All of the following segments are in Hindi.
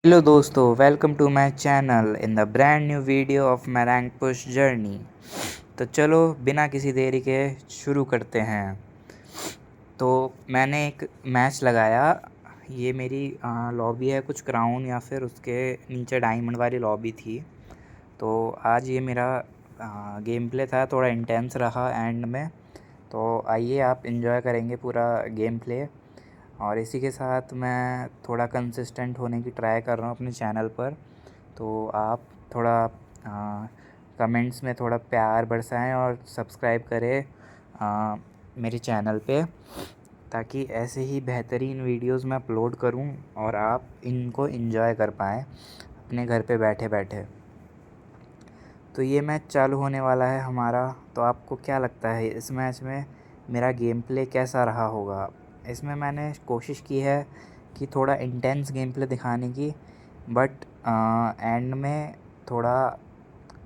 हेलो दोस्तों, welcome to my channel in the brand new video of my rank push journey. तो चलो बिना किसी देरी के शुरू करते हैं। तो मैंने एक मैच लगाया। ये मेरी लॉबी है, कुछ क्राउन या फिर उसके नीचे डायमंड वाली लॉबी थी। तो आज ये मेरा गेम प्ले था, थोड़ा इंटेंस रहा एंड में। तो आइए आप एंजॉय करेंगे पूरा गेम प्ले। और इसी के साथ मैं थोड़ा कंसिस्टेंट होने की ट्राई कर रहा हूँ अपने चैनल पर। तो आप थोड़ा कमेंट्स में थोड़ा प्यार बरसाएं और सब्सक्राइब करें मेरे चैनल पे, ताकि ऐसे ही बेहतरीन वीडियोस मैं अपलोड करूं और आप इनको एंजॉय कर पाएँ अपने घर पे बैठे बैठे। तो ये मैच चालू होने वाला है हमारा। तो आपको क्या लगता है इस मैच में मेरा गेम प्ले कैसा रहा होगा? इसमें मैंने कोशिश की है कि थोड़ा इंटेंस गेम प्ले दिखाने की, बट एंड में थोड़ा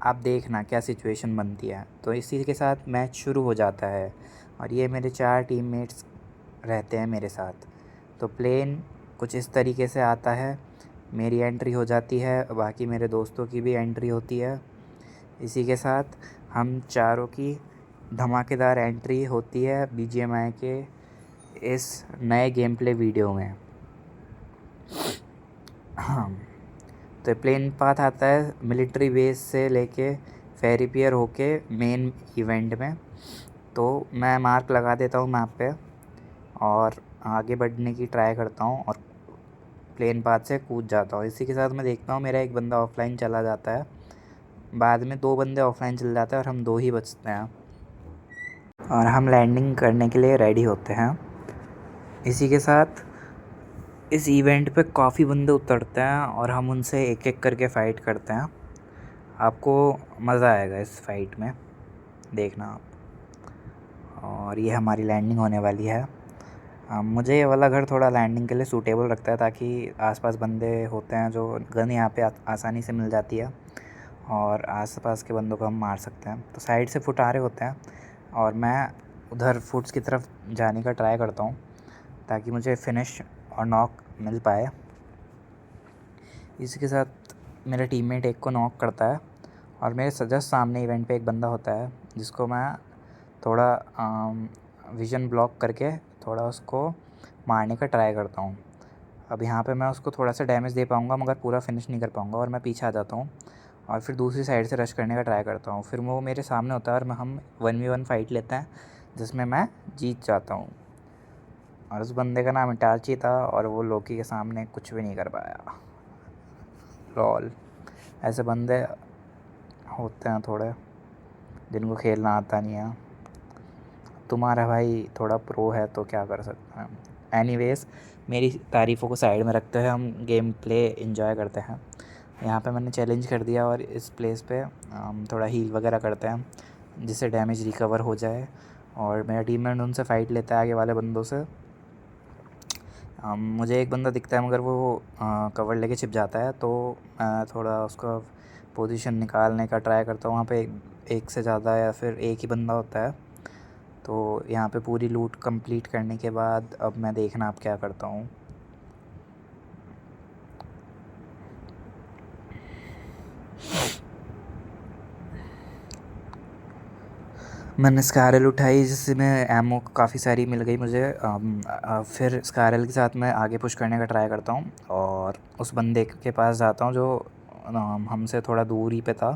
आप देखना क्या सिचुएशन बनती है। तो इसी के साथ मैच शुरू हो जाता है और ये मेरे 4 टीममेट्स रहते हैं मेरे साथ। तो प्लेन कुछ इस तरीके से आता है, मेरी एंट्री हो जाती है, बाकी मेरे दोस्तों की भी एंट्री होती है। इसी के साथ हम चारों की धमाकेदार एंट्री होती है बीजीएमआई के इस नए गेम प्ले वीडियो में। हाँ, तो प्लेन पाथ आता है मिलिट्री बेस से लेके फेरी पियर होके मेन इवेंट में। तो मैं मार्क लगा देता हूँ मैप पे और आगे बढ़ने की ट्राई करता हूँ और प्लेन पाथ से कूद जाता हूँ। इसी के साथ मैं देखता हूँ मेरा एक बंदा ऑफलाइन चला जाता है, बाद में 2 बंदे ऑफलाइन चले जाते हैं और हम 2 ही बचते हैं और हम लैंडिंग करने के लिए रेडी होते हैं। इसी के साथ इस इवेंट पे काफ़ी बंदे उतरते हैं और हम उनसे एक एक करके फ़ाइट करते हैं। आपको मज़ा आएगा इस फाइट में, देखना आप। और ये हमारी लैंडिंग होने वाली है। मुझे ये वाला घर थोड़ा लैंडिंग के लिए सूटेबल रखता है, ताकि आसपास बंदे होते हैं जो गन यहाँ पे आसानी से मिल जाती है और आसपास के बंदों को हम मार सकते हैं। तो साइड से फुट आ रहे होते हैं और मैं उधर फुट्स की तरफ जाने का ट्राई करता हूँ, ताकि मुझे फिनिश और नॉक मिल पाए। इसी के साथ मेरा टीममेट एक को नॉक करता है और मेरे जस्ट सामने इवेंट पे एक बंदा होता है जिसको मैं थोड़ा विज़न ब्लॉक करके थोड़ा उसको मारने का ट्राई करता हूँ। अब यहाँ पे मैं उसको थोड़ा सा डैमेज दे पाऊँगा, मगर पूरा फिनिश नहीं कर पाऊँगा और मैं पीछे आ जाता हूँ और फिर दूसरी साइड से रश करने का ट्राई करता हूँ। फिर वो मेरे सामने होता है और हम 1v1 फाइट लेते हैं, जिसमें मैं जीत जाता हूँ। और उस बंदे का नाम इटाची था और वो लोकी के सामने कुछ भी नहीं कर पाया। लॉल, ऐसे बंदे होते हैं थोड़े जिनको खेलना आता नहीं है। तुम्हारा भाई थोड़ा प्रो है तो क्या कर सकते हैं। एनीवेज, मेरी तारीफ़ों को साइड में रखते हुए हम गेम प्ले एंजॉय करते हैं। यहाँ पे मैंने चैलेंज कर दिया और इस प्लेस पे हम थोड़ा हील वगैरह करते हैं जिससे डैमेज रिकवर हो जाए। और मेरा टीममेट उनसे फ़ाइट लेता है आगे वाले बंदों से। मुझे एक बंदा दिखता है, मगर वो कवर लेके छिप जाता है, तो मैं थोड़ा उसका पोजीशन निकालने का ट्राई करता हूँ। वहाँ पे एक से ज़्यादा या फिर एक ही बंदा होता है। तो यहाँ पे पूरी लूट कंप्लीट करने के बाद अब मैं देखना अब क्या करता हूँ। मैंने स्कारल उठाई, जिससे मैं एमओ काफ़ी सारी मिल गई मुझे। फिर स्कारल के साथ मैं आगे पुश करने का ट्राई करता हूँ और उस बंदे के पास जाता हूँ जो हमसे थोड़ा दूर ही पे था।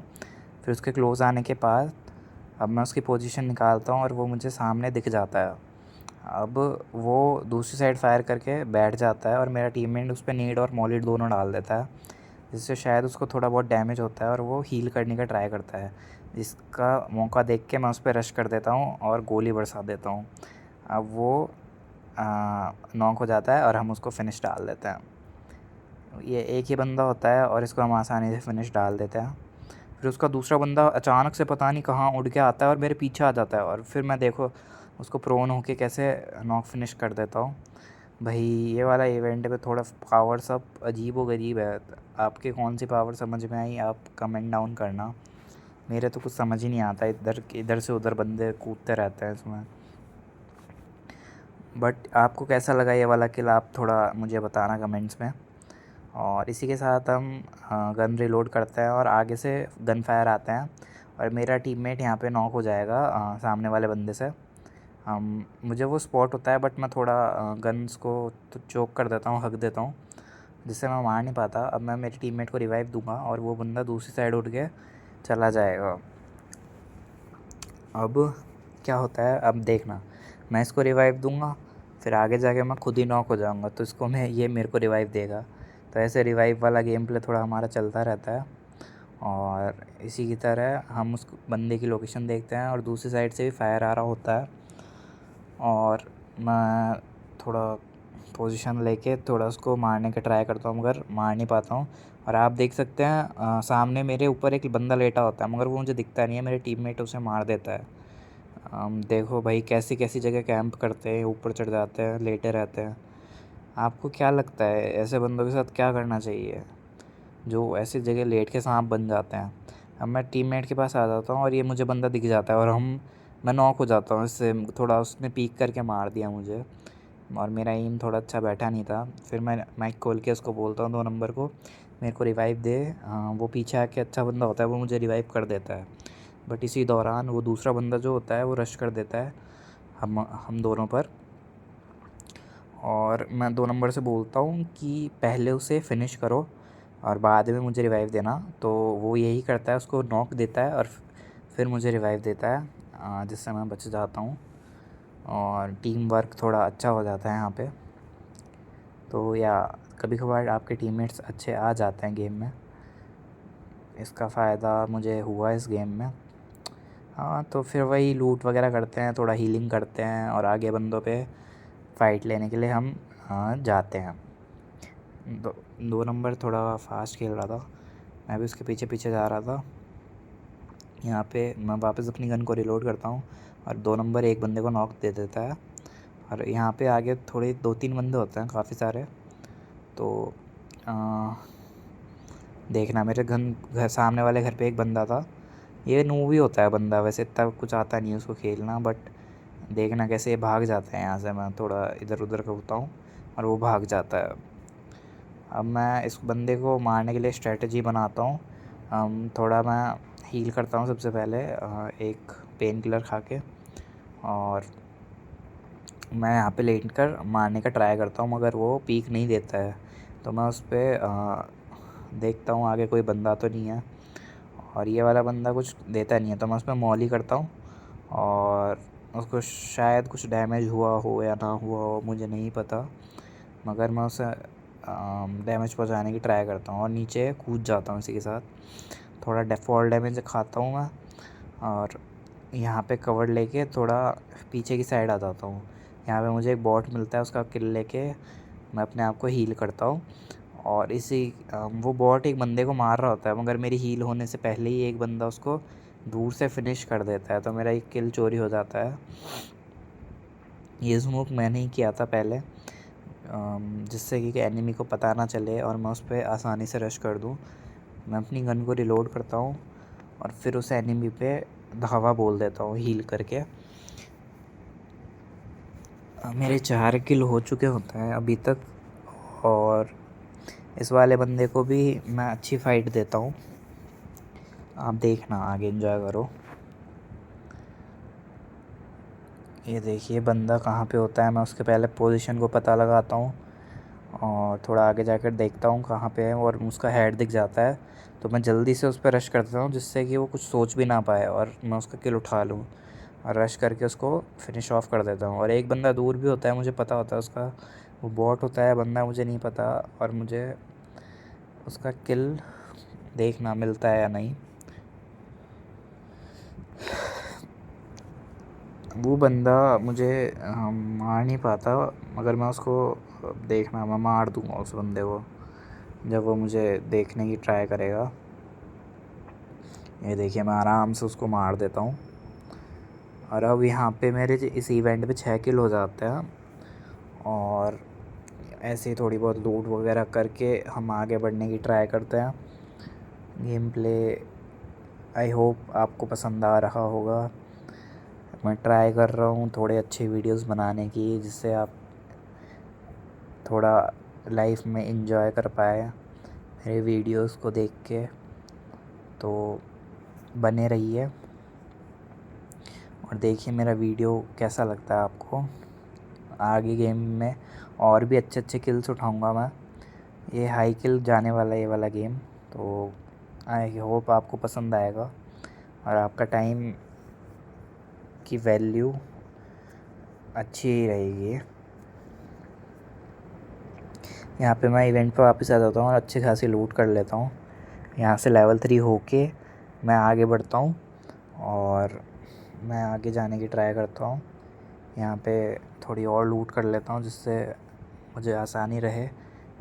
फिर उसके क्लोज़ आने के बाद अब मैं उसकी पोजीशन निकालता हूँ और वो मुझे सामने दिख जाता है। अब वो दूसरी साइड फायर करके बैठ जाता है और मेरा टीममेट उस पर नेड और मॉलिड दोनों डाल देता है, जिससे शायद उसको थोड़ा बहुत डैमेज होता है और वो हील करने का ट्राई करता है। जिसका मौका देख के मैं उस पर रश कर देता हूँ और गोली बरसा देता हूँ। अब वो नॉक हो जाता है और हम उसको फिनिश डाल देते हैं। ये एक ही बंदा होता है और इसको हम आसानी से फिनिश डाल देते हैं। फिर उसका दूसरा बंदा अचानक से पता नहीं कहाँ उड़ के आता है और मेरे पीछे आ जाता है और फिर मैं देखो उसको प्रोन होके कैसे नॉक फिनिश कर देता हूँ। भाई ये वाला इवेंट पे थोड़ा पावर सब अजीब व गरीब है। आपके कौन सी पावर समझ में आई, आप कमेंट डाउन करना। मेरे तो कुछ समझ ही नहीं आता, इधर से उधर बंदे कूदते रहते हैं इसमें। बट आपको कैसा लगा ये वाला किल, आप थोड़ा मुझे बताना कमेंट्स में। और इसी के साथ हम गन रीलोड करते हैं और आगे से गन फायर आते हैं और मेरा टीममेट यहाँ पे नॉक हो जाएगा सामने वाले बंदे से। हम मुझे वो स्पॉट होता है बट मैं थोड़ा गन्स को तो चोक कर देता हूँ, हक देता हूँ, जिससे मैं मार नहीं पाता। अब मैं मेरे टीममेट को रिवाइव दूंगा और वो बंदा दूसरी साइड उठ के चला जाएगा। अब क्या होता है, अब देखना, मैं इसको रिवाइव दूंगा, फिर आगे जाके मैं खुद ही नॉक हो जाऊंगा, तो इसको मैं ये मेरे को रिवाइव देगा। तो ऐसे रिवाइव वाला गेम प्ले थोड़ा हमारा चलता रहता है। और इसी की तरह हम उस बंदे की लोकेशन देखते हैं और दूसरी साइड से भी फायर आ रहा होता है और मैं थोड़ा पोजीशन लेके थोड़ा उसको मारने का ट्राई करता हूँ, मगर मार नहीं पाता हूँ। और आप देख सकते हैं सामने मेरे ऊपर एक बंदा लेटा होता है, मगर वो मुझे दिखता नहीं है, मेरे टीममेट उसे मार देता है। देखो भाई कैसी कैसी जगह कैंप करते हैं, ऊपर चढ़ जाते हैं, लेटे रहते हैं। आपको क्या लगता है ऐसे बंदों के साथ क्या करना चाहिए जो ऐसी जगह लेट के सांप बन जाते हैं? अब मैं टीममेट के पास आ जाता हूँ और ये मुझे बंदा दिख जाता है और मैं नॉक हो जाता हूँ इससे, थोड़ा उसने पीक करके मार दिया मुझे और मेरा एम थोड़ा अच्छा बैठा नहीं था। फिर मैं माइक खोल के उसको बोलता हूँ 2 नंबर को मेरे को रिवाइव दे। वो पीछे आके अच्छा बंदा होता है, वो मुझे रिवाइव कर देता है। बट इसी दौरान वो दूसरा बंदा जो होता है वो रश कर देता है हम दोनों पर। और मैं 2 नंबर से बोलता हूँ कि पहले उसे फिनिश करो और बाद में मुझे रिवाइव देना। तो वो यही करता है, उसको नॉक देता है और फिर मुझे रिवाइव देता है, जिससे मैं बच जाता हूँ और टीम वर्क थोड़ा अच्छा हो जाता है यहाँ पे। तो या कभी कभार आपके टीममेट्स अच्छे आ जाते हैं गेम में, इसका फ़ायदा मुझे हुआ इस गेम में। हाँ, तो फिर वही लूट वगैरह करते हैं, थोड़ा हीलिंग करते हैं और आगे बंदों पे फ़ाइट लेने के लिए हम जाते हैं। 2 नंबर थोड़ा फास्ट खेल रहा था, मैं भी उसके पीछे पीछे जा रहा था। यहाँ पे मैं वापस अपनी गन को रिलोड करता हूँ और 2 नंबर एक बंदे को नॉक दे देता है। और यहाँ पे आगे थोड़े 2-3 बंदे होते हैं काफ़ी सारे। तो देखना, मेरे घर सामने वाले घर पे एक बंदा था। ये नूब ही होता है बंदा, वैसे इतना कुछ आता नहीं है उसको खेलना, बट देखना कैसे ये भाग जाता है यहाँ से। मैं थोड़ा इधर उधर करता हूँ और वो भाग जाता है। अब मैं इस बंदे को मारने के लिए स्ट्रेटजी बनाता हूँ। थोड़ा मैं हील करता हूँ सबसे पहले, एक पेन किलर खा के, और मैं यहाँ पे लेट कर मारने का ट्राई करता हूँ, मगर वो पीक नहीं देता है। तो मैं उस पर देखता हूँ आगे कोई बंदा तो नहीं है और ये वाला बंदा कुछ देता नहीं है, तो मैं उस पर मॉली करता हूँ और उसको शायद कुछ डैमेज हुआ हो या ना हुआ हो, मुझे नहीं पता, मगर मैं उसे डैमेज पहुंचाने की ट्राई करता हूँ और नीचे कूद जाता हूँ इसी के साथ। थोड़ा फॉल डैमेज खाता हूँ मैं और यहाँ पे कवर लेके थोड़ा पीछे की साइड आ जाता हूँ। यहाँ पे मुझे एक बॉट मिलता है, उसका किल लेके मैं अपने आप को हील करता हूँ और वो बॉट एक बंदे को मार रहा होता है, मगर मेरी हील होने से पहले ही एक बंदा उसको दूर से फिनिश कर देता है, तो मेरा एक किल चोरी हो जाता है। ये स्मोक मैंने ही किया था पहले, जिससे कि एनिमी को पता ना चले और मैं उस पर आसानी से रश कर दूँ। मैं अपनी गन को रिलोड करता हूँ और फिर उस एनिमी पे धावा बोल देता हूँ हील करके। मेरे 4 किल हो चुके होते हैं अभी तक और इस वाले बंदे को भी मैं अच्छी फ़ाइट देता हूँ। आप देखना आगे एंजॉय करो। ये देखिए बंदा कहाँ पे होता है, मैं उसके पहले पोजीशन को पता लगाता हूँ और थोड़ा आगे जाकर देखता हूँ कहाँ पे है और उसका हेड दिख जाता है, तो मैं जल्दी से उस पर रश कर देता हूँ जिससे कि वो कुछ सोच भी ना पाए और मैं उसका किल उठा लूँ और रश करके उसको फिनिश ऑफ कर देता हूँ। और एक बंदा दूर भी होता है, मुझे पता होता है उसका वो बॉट होता है, बंदा मुझे नहीं पता, और मुझे उसका किल देखना मिलता है या नहीं। वो बंदा मुझे मार नहीं पाता, मगर मैं उसको देखना, मैं मार दूँगा उस बंदे को जब वो मुझे देखने की ट्राई करेगा। ये देखिए मैं आराम से उसको मार देता हूँ और अब यहाँ पे मेरे इस इवेंट पे 6 किल हो जाते हैं और ऐसे ही थोड़ी बहुत लूट वगैरह करके हम आगे बढ़ने की ट्राई करते हैं। गेम प्ले आई होप आपको पसंद आ रहा होगा। मैं ट्राई कर रहा हूँ थोड़े अच्छे वीडियोस बनाने की, जिससे आप थोड़ा लाइफ में एंजॉय कर पाए। मेरे वीडियोस को देख के। तो बने रहिए और देखिए मेरा वीडियो कैसा लगता है आपको। आगे गेम में और भी अच्छे अच्छे किल्स उठाऊंगा मैं। ये हाई किल जाने वाला है ये वाला गेम। तो आई होप आपको पसंद आएगा और आपका टाइम की वैल्यू अच्छी ही रहेगी। यहाँ पे मैं इवेंट पे वापस आ जाता हूँ और अच्छी खासी लूट कर लेता हूँ। यहाँ से लेवल 3 होके मैं आगे बढ़ता हूँ और मैं आगे जाने की ट्राई करता हूँ। यहाँ पे थोड़ी और लूट कर लेता हूँ जिससे मुझे आसानी रहे।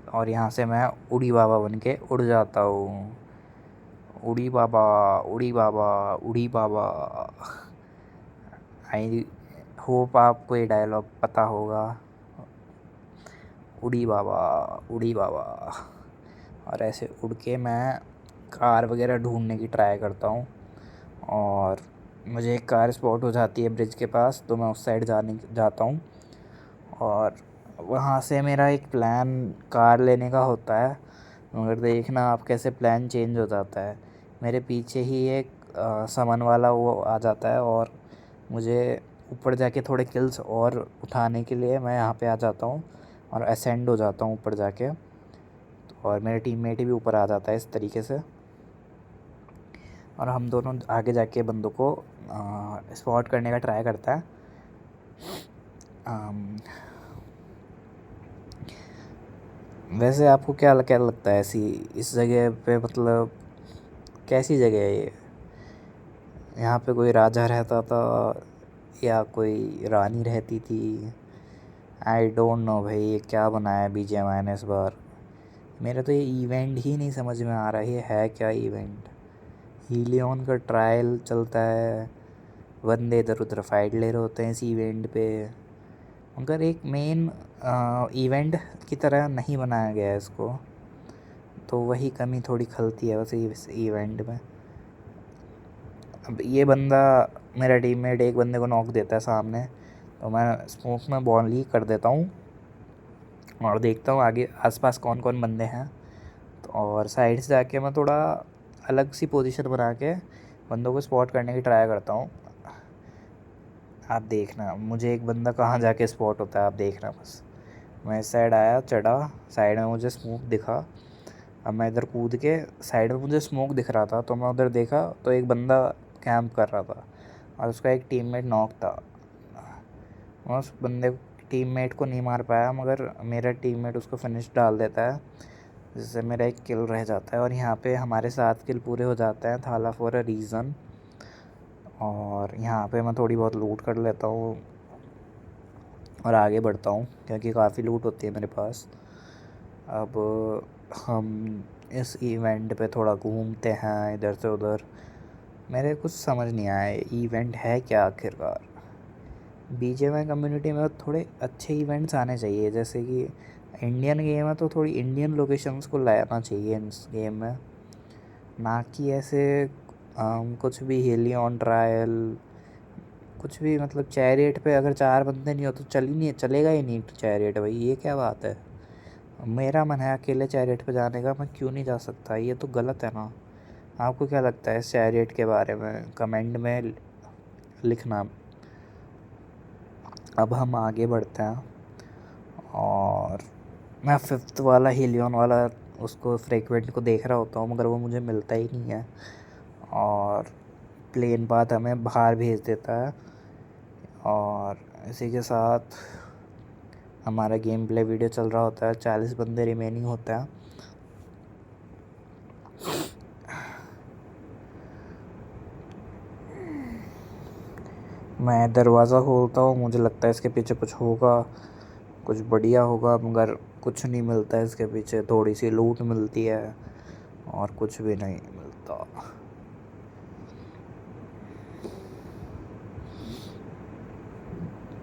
और यहाँ से मैं उड़ी बाबा बन के उड़ जाता हूँ। उड़ी बाबा, उड़ी बाबा, उड़ी बाबा। आई होप आपको ये डायलॉग पता होगा। उड़ी बाबा, उड़ी बाबा। और ऐसे उड़ के मैं कार वगैरह ढूंढने की ट्राई करता हूँ और मुझे एक कार स्पॉट हो जाती है ब्रिज के पास। तो मैं उस साइड जाता हूँ और वहाँ से मेरा एक प्लान कार लेने का होता है। मगर देखना आप कैसे प्लान चेंज हो जाता है। मेरे पीछे ही एक सामान वाला वो आ जाता है और मुझे ऊपर जाके थोड़े किल्स और उठाने के लिए मैं यहाँ पे आ जाता हूँ और असेंड हो जाता हूँ ऊपर जाके। और मेरे टीममेट भी ऊपर आ जाता है इस तरीके से और हम दोनों आगे जाके बंदों को स्पॉट करने का ट्राई करता है। वैसे आपको क्या क्या लगता है ऐसी इस जगह पे, मतलब कैसी जगह है ये? यहाँ पे कोई राजा रहता था या कोई रानी रहती थी? आई डोंट नो भाई, ये क्या बनाया BGMI ने इस बार। मेरा तो ये इवेंट ही नहीं समझ में आ रहा है क्या इवेंट। हीलियन का ट्रायल चलता है, बंदे इधर उधर फाइट ले रहे होते हैं इस इवेंट पे, मगर एक मेन इवेंट की तरह नहीं बनाया गया है इसको। तो वही कमी थोड़ी खलती है वैसे इस इवेंट में। अब ये बंदा, मेरा टीममेट एक बंदे को नॉक देता है सामने, तो मैं स्मोक में बॉल ही कर देता हूँ और देखता हूँ आगे आसपास कौन कौन बंदे हैं। तो और साइड से जाके मैं थोड़ा अलग सी पोजीशन बना के बंदों को स्पॉट करने की ट्राई करता हूँ। आप देखना मुझे एक बंदा कहाँ जाके स्पॉट होता है, आप देखना बस। मैं इस साइड आया, चढ़ा, साइड में मुझे स्मोक दिखा। अब मैं इधर कूद के, साइड में मुझे स्मोक दिख रहा था तो मैं उधर देखा तो एक बंदा कैंप कर रहा था और उसका एक टीममेट नॉक था। मैं उस बंदे टीममेट को नहीं मार पाया मगर मेरा टीममेट उसको फिनिश डाल देता है जिससे मेरा एक किल रह जाता है। और यहाँ पे हमारे 7 किल पूरे हो जाते हैं, थाला फॉर अ रीज़न। और यहाँ पे मैं थोड़ी बहुत लूट कर लेता हूँ और आगे बढ़ता हूँ क्योंकि काफ़ी लूट होती है मेरे पास। अब हम इस इवेंट पे थोड़ा घूमते हैं इधर से उधर। मेरे कुछ समझ नहीं आया इवेंट है क्या आखिरकार। BGMI कम्युनिटी में थोड़े अच्छे इवेंट्स आने चाहिए, जैसे कि इंडियन गेम है तो थोड़ी इंडियन लोकेशंस को लाना चाहिए इस गेम में, ना कि ऐसे कुछ भी हेलियन ट्रायल, कुछ भी। मतलब चैरियट पे अगर 4 बंदे नहीं हो तो चलेगा ही नहीं चैरियट भाई, ये क्या बात है। मेरा मन है अकेले चैरियट पे जाने का, मैं क्यों नहीं जा सकता? ये तो गलत है ना। आपको क्या लगता है इस चैरियट के बारे में? कमेंट में लिखना। अब हम आगे बढ़ते हैं और मैं 5th वाला हीलियन वाला उसको फ्रेक्वेंट को देख रहा होता हूँ मगर वो मुझे मिलता ही नहीं है और प्लेन बात हमें बाहर भेज देता है। और इसी के साथ हमारा गेम प्ले वीडियो चल रहा होता है, 40 बंदे रिमेनिंग होते हैं। मैं दरवाज़ा खोलता हूँ, मुझे लगता है इसके पीछे कुछ होगा, कुछ बढ़िया होगा, मगर कुछ नहीं मिलता है इसके पीछे। थोड़ी सी लूट मिलती है और कुछ भी नहीं मिलता।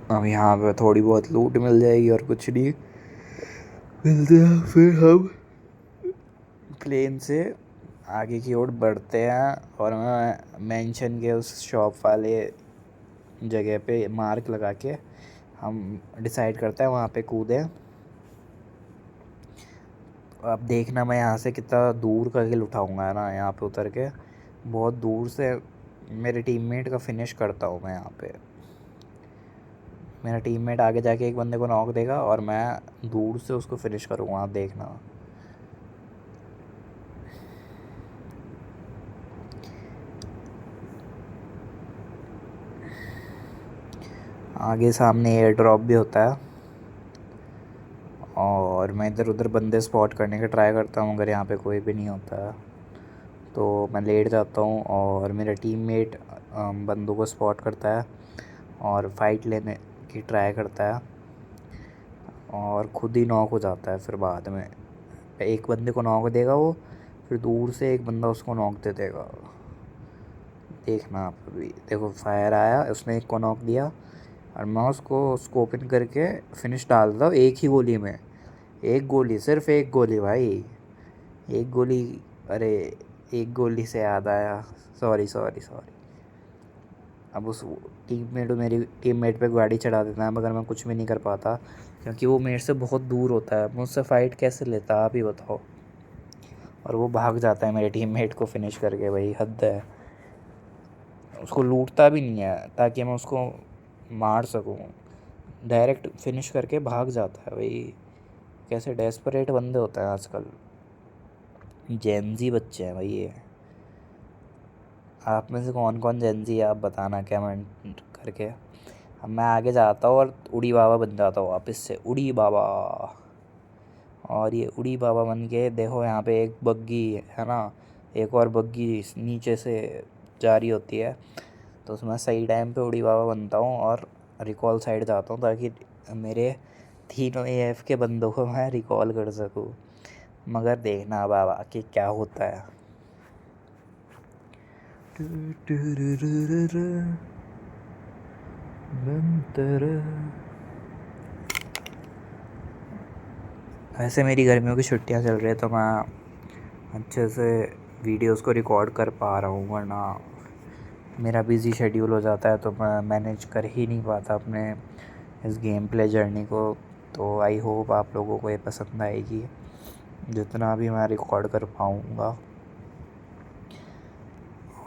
अब यहाँ पे थोड़ी बहुत लूट मिल जाएगी और कुछ नहीं मिलते हैं। फिर हम प्लेन से आगे की ओर बढ़ते हैं और मैं मेंशन के उस शॉप वाले जगह पे मार्क लगा के हम डिसाइड करते हैं वहाँ पे कूदें। अब देखना मैं यहाँ से कितना दूर का किल उठाऊँगा ना, यहाँ पे उतर के बहुत दूर से मेरे टीममेट का फिनिश करता हूँ मैं यहाँ पे। मेरा टीममेट आगे जाके एक बंदे को नॉक देगा और मैं दूर से उसको फिनिश करूँगा, आप देखना। आगे सामने एयर ड्रॉप भी होता है और मैं इधर उधर बंदे स्पॉट करने का ट्राई करता हूँ। अगर यहाँ पे कोई भी नहीं होता है तो मैं लेट जाता हूँ और मेरा टीममेट बंदों को स्पॉट करता है और फाइट लेने की ट्राई करता है और ख़ुद ही नॉक हो जाता है। फिर बाद में एक बंदे को नॉक देगा वो, फिर दूर से एक बंदा उसको नॉक दे देगा। देखना आप अभी, देखो फायर आया, उसने एक को नॉक दिया और मैं उसको स्कोप इन करके फिनिश डाल देता हूँ एक ही गोली में। एक गोली, सिर्फ एक गोली भाई, एक गोली। अरे एक गोली से याद आया, सॉरी सॉरी सॉरी। अब उस मेरी टीममेट पे गाड़ी चढ़ा देता है मगर मैं कुछ भी नहीं कर पाता क्योंकि वो मेरे से बहुत दूर होता है। मुझसे फ़ाइट कैसे लेता आप ही बताओ। और वो भाग जाता है मेरे टीममेट को फिनिश करके, भाई हद है। उसको लूटता भी नहीं है ताकि मैं उसको मार सकूं, डायरेक्ट फिनिश करके भाग जाता है भाई। कैसे डेस्परेट बंदे होते हैं आजकल, जेनजी बच्चे हैं भाई ये। आप में से कौन कौन जेनजी है आप बताना कमेंट करके। अब मैं आगे जाता हूँ और उड़ी बाबा बन जाता हूँ वापस से, उड़ी बाबा। और ये उड़ी बाबा बन के देखो यहाँ पे एक बग्गी है ना, एक और बग्गी नीचे से जारी होती है, तो उसमें सही टाइम पे उड़ी बाबा बनता हूँ और रिकॉल साइड जाता हूँ ताकि मेरे तीनों एएफ के बंदों को मैं रिकॉल कर सकूँ। मगर देखना बाबा कि क्या होता है। ऐसे मेरी गर्मियों की छुट्टियां चल रही है तो मैं अच्छे से वीडियोस को रिकॉर्ड कर पा रहा हूँ, वरना मेरा बिज़ी शेड्यूल हो जाता है तो मैं मैनेज कर ही नहीं पाता अपने इस गेम प्ले जर्नी को। तो आई होप आप लोगों को ये पसंद आएगी जितना भी मैं रिकॉर्ड कर पाऊँगा।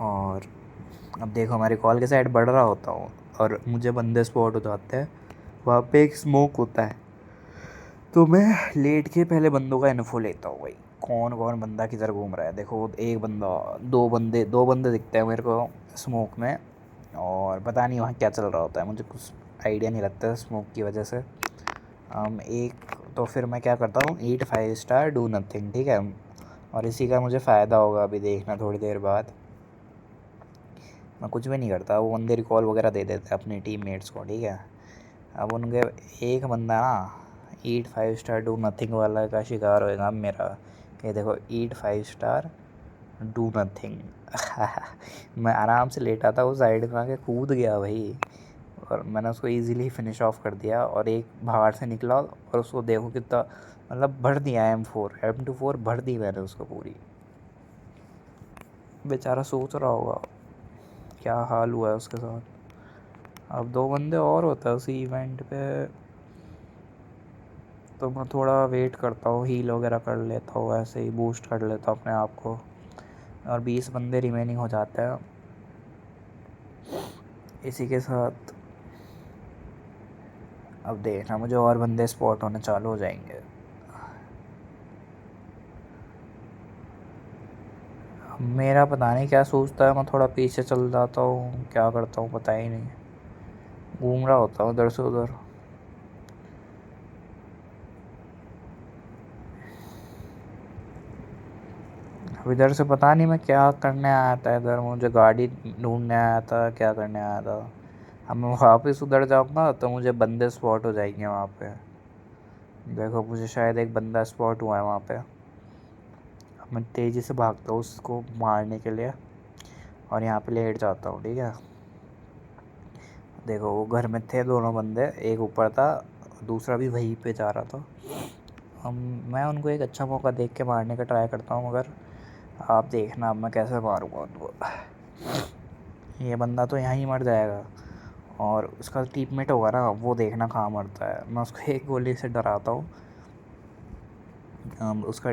और अब देखो मैं रिकॉल के साइड बढ़ रहा होता हूँ और मुझे बंदे स्पॉट हो जाते हैं। वहाँ पे एक स्मोक होता है तो मैं लेट के पहले बंदों का इन्फो लेता हूँ भाई, कौन कौन बंदा किधर घूम रहा है। देखो एक बंदा, दो बंदे दिखते हैं मेरे को स्मोक में और पता नहीं वहाँ क्या चल रहा होता है, मुझे कुछ आइडिया नहीं लगता है स्मोक की वजह से। एक तो फिर मैं क्या करता हूँ, ईट 5 स्टार डू नथिंग, ठीक है। और इसी का मुझे फ़ायदा होगा अभी देखना थोड़ी देर बाद। मैं कुछ भी नहीं करता, वो बंदे रिकॉल वगैरह दे देते हैं अपने टीममेट्स को, ठीक है। अब उनके एक बंदा ना ईट 5 स्टार डू नथिंग वाला का शिकार होएगा मेरा। ये देखो ईट 5 स्टार डू नथिंग। मैं आराम से लेटा था, वो साइड में आके कूद गया भाई और मैंने उसको इजीली फिनिश ऑफ कर दिया। और एक बाहर से निकला और उसको देखो कितना, मतलब भर दिया M24 भर दी मैंने उसको पूरी। बेचारा सोच रहा होगा क्या हाल हुआ है उसके साथ। अब 2 बंदे और होता है उसी इवेंट पे तो मैं थोड़ा वेट करता हूँ, हील वगैरह कर लेता हूँ, ऐसे ही बूस्ट कर लेता हूँ अपने आप को। और 20 बंदे रिमेनिंग हो जाते हैं। इसी के साथ अब देखना मुझे और बंदे स्पॉट होने चालू हो जाएंगे। मेरा पता नहीं क्या सोचता है, मैं थोड़ा पीछे चल जाता हूँ, क्या करता हूँ पता ही नहीं, घूम रहा होता हूँ इधर से उधर। अब इधर से पता नहीं मैं क्या करने आया था, इधर मुझे गाड़ी ढूंढने आया था, क्या करने आया था। अब मैं वापस उधर जाऊँगा तो मुझे बंदे स्पॉट हो जाएंगे वहाँ पे। देखो मुझे शायद एक बंदा स्पॉट हुआ है वहाँ पे। अब मैं तेज़ी से भागता हूँ उसको मारने के लिए और यहाँ पे लेट जाता हूँ, ठीक है। देखो वो घर में थे दोनों बंदे, एक ऊपर था, दूसरा भी वहीं पे जा रहा था। हम मैं उनको एक अच्छा मौका देख के मारने का ट्राई करता हूँ, मगर आप देखना अब मैं कैसे मारूँगा उनको। ये बंदा तो यहाँ ही मर जाएगा और उसका टीममेट होगा ना, वो देखना कहाँ मरता है। मैं उसको एक गोली से डराता हूँ, उसका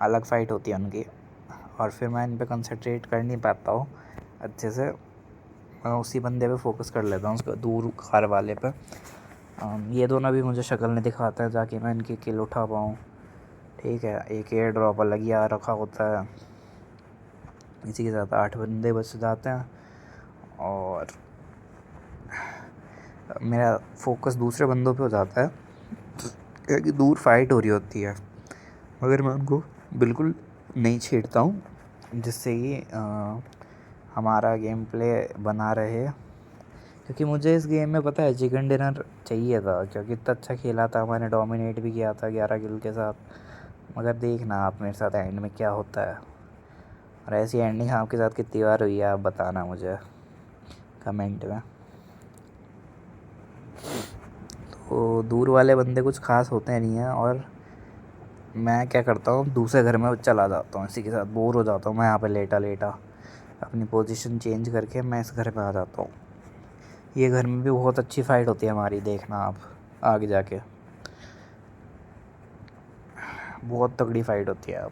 अलग फ़ाइट होती है उनकी, और फिर मैं इन पे कंसंट्रेट कर नहीं पाता हूँ अच्छे से। मैं उसी बंदे पे फोकस कर लेता हूँ, उसको दूर खार वाले पे। ये दोनों भी मुझे शक्ल नहीं दिखाते हैं ताकि मैं इनकी किल उठा पाऊँ। ठीक है, एक एयर ड्रॉप अलग ही आ रखा होता है। इसी के साथ 8 बंदे बच जाते हैं और मेरा फोकस दूसरे बंदों पे हो जाता है क्योंकि दूर फाइट हो रही होती है, मगर मैं उनको बिल्कुल नहीं छेड़ता हूँ, जिससे कि हमारा गेम प्ले बना रहे। क्योंकि मुझे इस गेम में पता है चिकन डिनर चाहिए था, क्योंकि इतना अच्छा खेला था, मैंने डोमिनेट भी किया था 11 किल के साथ। मगर देखना आप मेरे साथ एंड में क्या होता है, और ऐसी एंडिंग आपके साथ कितनी बार हुई है आप बताना मुझे कमेंट में। तो दूर वाले बंदे कुछ खास होते नहीं हैं, और मैं क्या करता हूँ दूसरे घर में चला जाता हूँ, इसी के साथ बोर हो जाता हूँ मैं यहाँ पे लेटा लेटा। अपनी पोजीशन चेंज करके मैं इस घर में आ जाता हूँ। ये घर में भी बहुत अच्छी फाइट होती है हमारी, देखना आप आगे जाके बहुत तगड़ी फाइट होती है।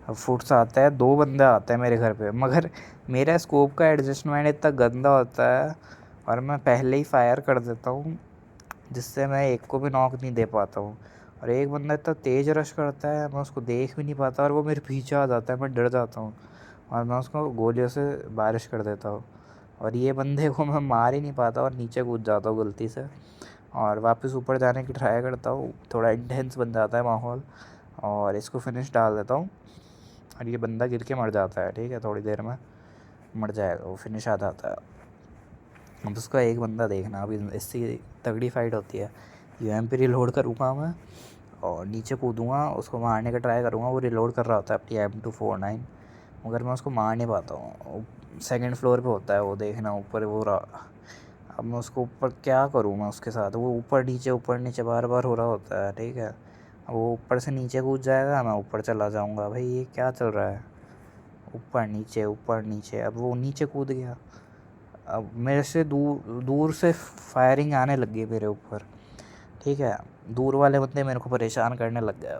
अब फुट्स आता है, 2 बंदे आते हैं मेरे घर पे, मगर मेरा स्कोप का एडजस्टमेंट इतना गंदा होता है और मैं पहले ही फायर कर देता हूँ, जिससे मैं एक को भी नॉक नहीं दे पाता हूँ। और एक बंदा इतना तेज़ रश करता है, मैं उसको देख भी नहीं पाता और वो मेरे पीछे आ जाता है, मैं डर जाता हूँ और मैं उसको गोलियों से बारिश कर देता हूँ। और ये बंदे को मैं मार ही नहीं पाता और नीचे कूद जाता हूँ गलती से, और वापस ऊपर जाने की ट्राई करता हूँ। थोड़ा इंटेंस बन जाता है माहौल, और इसको फिनिश डाल देता हूँ और ये बंदा गिर के मर जाता है। ठीक है, थोड़ी देर में मर जाएगा, वो फिनिश आ जाता है। अब उसका एक बंदा देखना, अभी इससे तगड़ी फाइट होती है। यूएमपी रिलोड करूँगा मैं और नीचे कूदूँगा, उसको मारने का ट्राई करूँगा। वो रिलोड कर रहा होता है अपनी M249, मगर मैं उसको मार नहीं पाता हूँ। सेकंड फ्लोर पे होता है वो, देखना ऊपर वो रहा। अब मैं उसको ऊपर क्या करूँ, मैं उसके साथ वो ऊपर नीचे बार बार हो रहा होता है। ठीक है, अब वो ऊपर से नीचे कूद जाएगा, मैं ऊपर चला जाऊँगा। भाई ये क्या चल रहा है, ऊपर नीचे। अब वो नीचे कूद गया, अब मेरे से दूर दूर से फायरिंग आने लग गई मेरे ऊपर। ठीक है, दूर वाले बंदे मेरे को परेशान करने लग गए।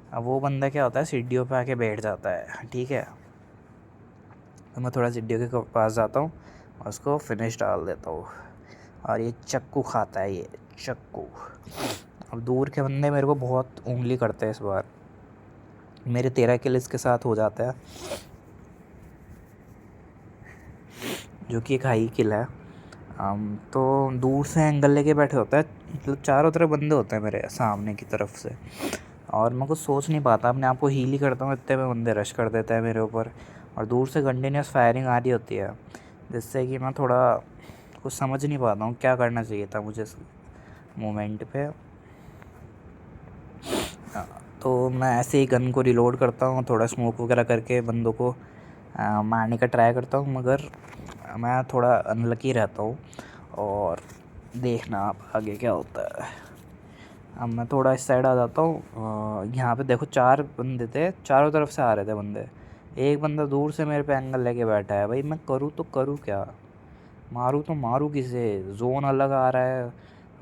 अब वो बंदा क्या होता है, सीढ़ियों पे आके बैठ जाता है। ठीक है, तो मैं थोड़ा सीढ़ियों के पास जाता हूँ और उसको फिनिश डाल देता हूँ, और ये चक्कू खाता है, ये चक्कू। अब दूर के बंदे मेरे को बहुत उंगली करते हैं। इस बार मेरे 13 किल इसके साथ हो जाता है, जो कि एक हाई किल है। तो दूर से एंगल लेके बैठे होता है, मतलब चारों तरफ बंदे होते हैं मेरे सामने की तरफ से, और मैं कुछ सोच नहीं पाता, अपने आप को हील ही करता हूँ, इतने में बंदे रश कर देते हैं मेरे ऊपर, और दूर से कंटिन्यूस फायरिंग आ रही होती है, जिससे कि मैं थोड़ा कुछ समझ नहीं पाता हूँ क्या करना चाहिए था मुझे इस मोमेंट पे। तो मैं ऐसे ही गन को रिलोड करता हूँ, थोड़ा स्मोक वगैरह करके बंदों को मारने का ट्राई करता हूँ, मगर मैं थोड़ा अनलकी रहता हूँ। और देखना आप आगे क्या होता है। अब मैं थोड़ा इस साइड आ जाता हूँ, यहाँ पे देखो 4 बंदे थे, चारों तरफ से आ रहे थे बंदे। एक बंदा दूर से मेरे पे एंगल लेके बैठा है। भाई मैं करूँ तो करूँ क्या, मारूँ तो मारूँ किसे, जोन अलग आ रहा है,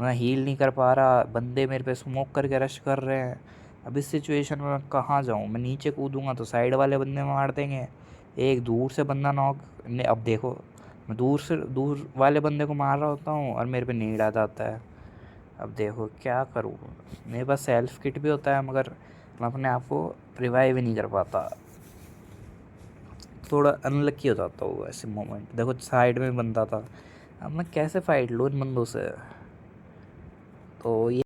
मैं हील नहीं कर पा रहा, बंदे मेरे पे स्मोक करके रश कर रहे हैं। अब इस सिचुएशन में मैं कहाँ जाऊँ, मैं नीचे कूदूँगा तो साइड वाले बंदे मार देंगे, एक दूर से बंदा नॉक ने। अब देखो मैं दूर वाले बंदे को मार रहा होता हूँ और मेरे पे नीड आ जाता है। अब देखो क्या करूँ, मेरे पास सेल्फ किट भी होता है, मगर मैं अपने आप को रिवाइव ही नहीं कर पाता। थोड़ा अनलकी हो जाता हूँ ऐसे मोमेंट। देखो साइड में बंदा था, अब मैं कैसे फाइट लूँ इन बंदों से। तो ये